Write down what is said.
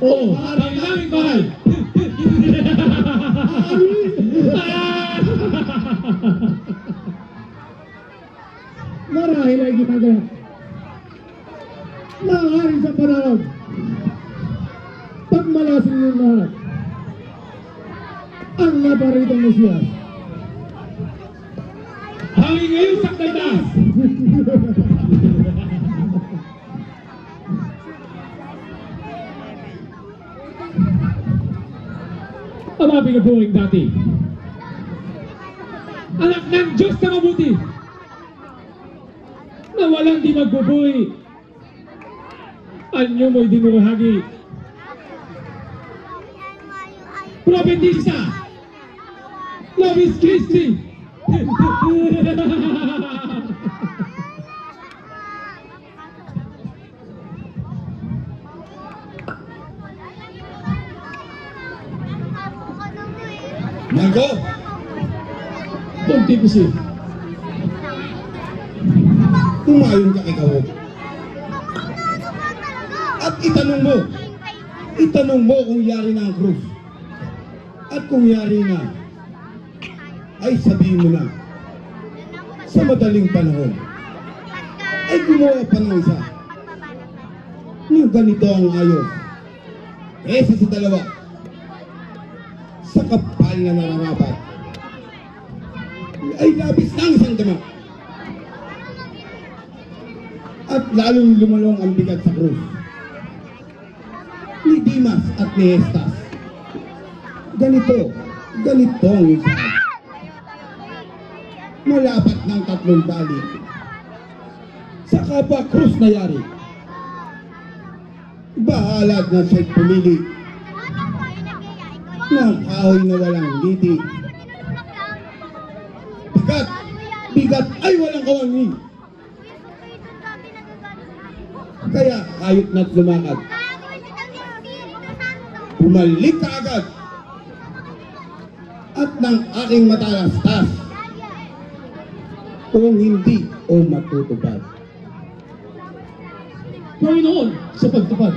Oo, pangilangin mahal. Marahil ay ginagawa. Maaari sa panahon. Pagmalasin yung lahat. Ang naparitong Mesiyas. Hangin ngayon sa taas. Ama pinabuhay dati. Anak ng Diyos na mabuti. Na walang di magbubuhay. Anyo mo'y di mo kahagi. Propetisa. Lovis Christi. Marco! Punti ko siya. Tumayon ka ikaw. At itanong mo kung yari na ang krus. At kung yari na, ay sabihin mo na, sa madaling panahon, ay gumawa pa ng isa. Nung ganito ang ayos, kesa sa dalawa, sa kapal na nararapat, ay labis ng isang dama. At lalong lumalong ang bigat sa krus ni Dimas at ni Estas. Ganitong isa. Malapat ng 3 balik. Sa kapwa krus na yari. Bahalad na siya'y pumili ng kahoy na walang ngiti. Bigat ay walang kawangi. Kaya hayop na't lumakad. Bumalik ka agad. At ng aking matalastas. Kung hindi o matutupad. Panginoon, sa pagtupad.